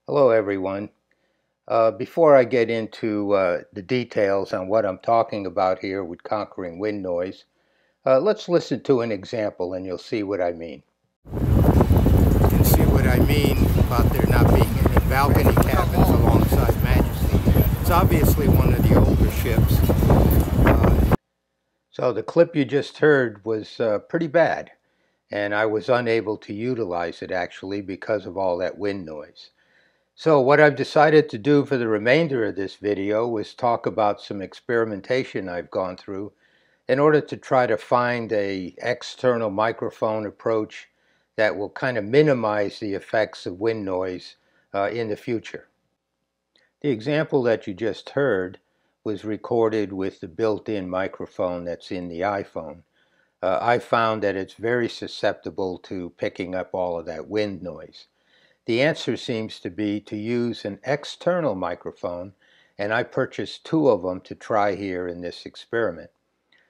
Hello everyone. Before I get into the details on what I'm talking about here with conquering wind noise, let's listen to an example and you'll see what I mean. You can see what I mean about there not being any balcony cabins alongside Majesty. It's obviously one of the older ships. So the clip you just heard was pretty bad, and I was unable to utilize it actually because of all that wind noise. So what I've decided to do for the remainder of this video is talk about some experimentation I've gone through in order to try to find an external microphone approach that will kind of minimize the effects of wind noise in the future. The example that you just heard was recorded with the built-in microphone that's in the iPhone. I found that it's very susceptible to picking up all of that wind noise. The answer seems to be to use an external microphone, and I purchased two of them to try here in this experiment.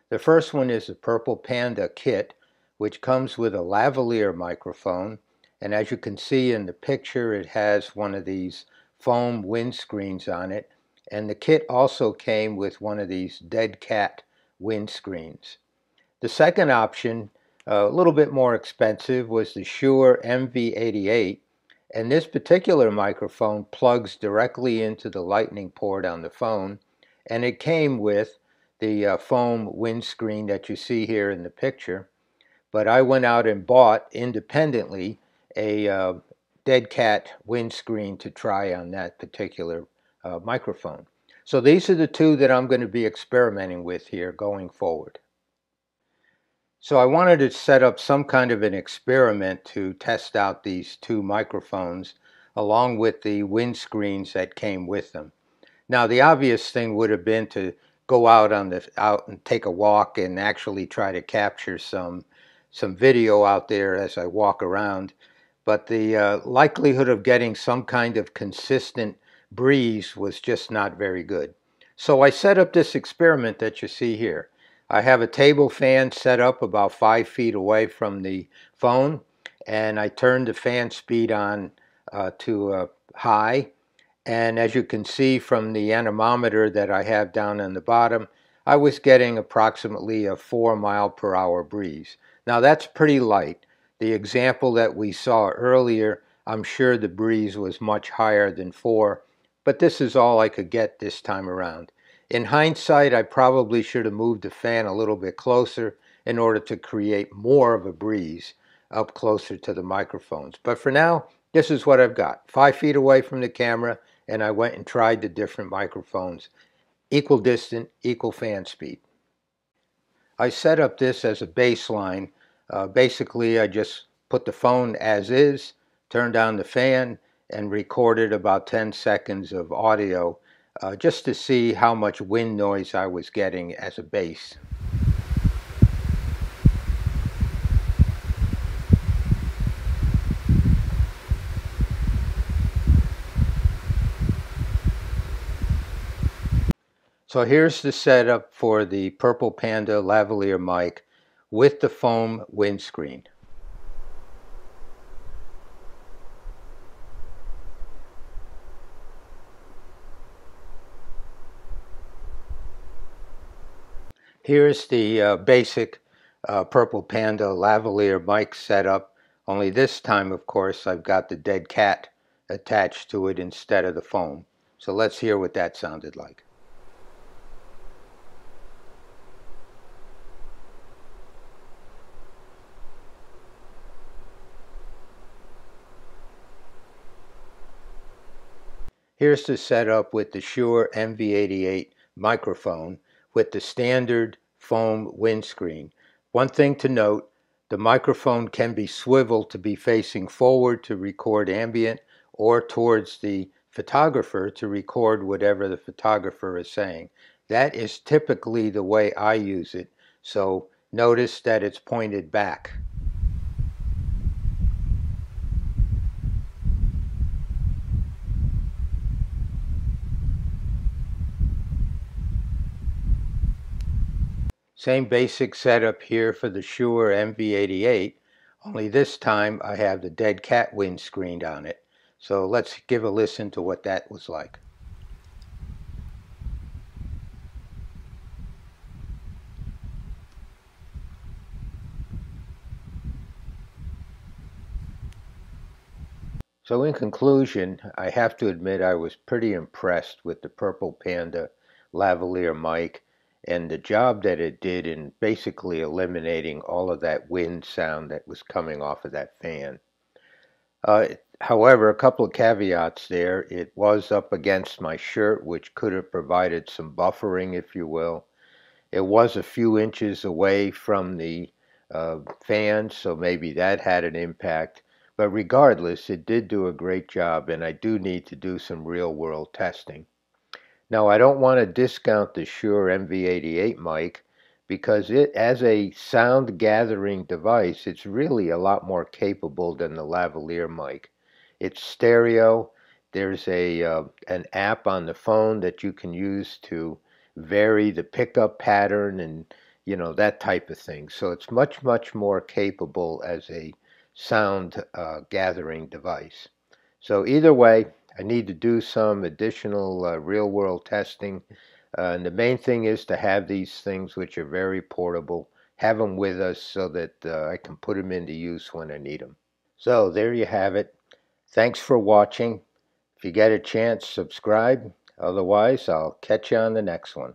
The first one is the Purple Panda kit, which comes with a lavalier microphone, and as you can see in the picture, it has one of these foam windscreens on it, and the kit also came with one of these dead cat windscreens. The second option, a little bit more expensive, was the Shure MV88, and this particular microphone plugs directly into the lightning port on the phone, and it came with the foam windscreen that you see here in the picture. But I went out and bought independently a dead cat windscreen to try on that particular microphone. So these are the two that I'm going to be experimenting with here going forward. So I wanted to set up some kind of an experiment to test out these two microphones along with the windscreens that came with them. Now the obvious thing would have been to go out and take a walk and actually try to capture some video out there as I walk around, but the likelihood of getting some kind of consistent breeze was just not very good. So I set up this experiment that you see here. I have a table fan set up about 5 feet away from the phone, and I turned the fan speed on to high. And as you can see from the anemometer that I have down on the bottom, I was getting approximately a 4 mile/hour breeze. Now that's pretty light. The example that we saw earlier, I'm sure the breeze was much higher than 4, but this is all I could get this time around. In hindsight, I probably should have moved the fan a little bit closer in order to create more of a breeze up closer to the microphones. But for now, this is what I've got. 5 feet away from the camera, and I went and tried the different microphones. Equal distant, equal fan speed. I set up this as a baseline. Basically, I just put the phone as is, turned on the fan, and recorded about 10 seconds of audio just to see how much wind noise I was getting as a base. So here's the setup for the Purple Panda lavalier mic with the foam windscreen. Here's the basic Purple Panda lavalier mic setup, only this time, of course, I've got the dead cat attached to it instead of the foam. So let's hear what that sounded like. Here's the setup with the Shure MV88 microphone with the standard foam windscreen. One thing to note, the microphone can be swiveled to be facing forward to record ambient or towards the photographer to record whatever the photographer is saying. That is typically the way I use it, so notice that it's pointed back. Same basic setup here for the Shure MV88, only this time I have the dead cat windscreen on it. So let's give a listen to what that was like. So in conclusion, I have to admit I was pretty impressed with the Purple Panda lavalier mic and the job that it did in basically eliminating all of that wind sound that was coming off of that fan. However, a couple of caveats there. It was up against my shirt, which could have provided some buffering, if you will. It was a few inches away from the fan, so maybe that had an impact. But regardless, it did do a great job, and I do need to do some real world testing. Now, I don't want to discount the Shure MV88 mic because it, as a sound gathering device, it's really a lot more capable than the lavalier mic. It's stereo. There's an app on the phone that you can use to vary the pickup pattern and that type of thing. So it's much more capable as a sound gathering device. So either way, I need to do some additional real world testing. And the main thing is to have these things, which are very portable, have them with us so that I can put them into use when I need them. So there you have it. Thanks for watching. If you get a chance, subscribe. Otherwise, I'll catch you on the next one.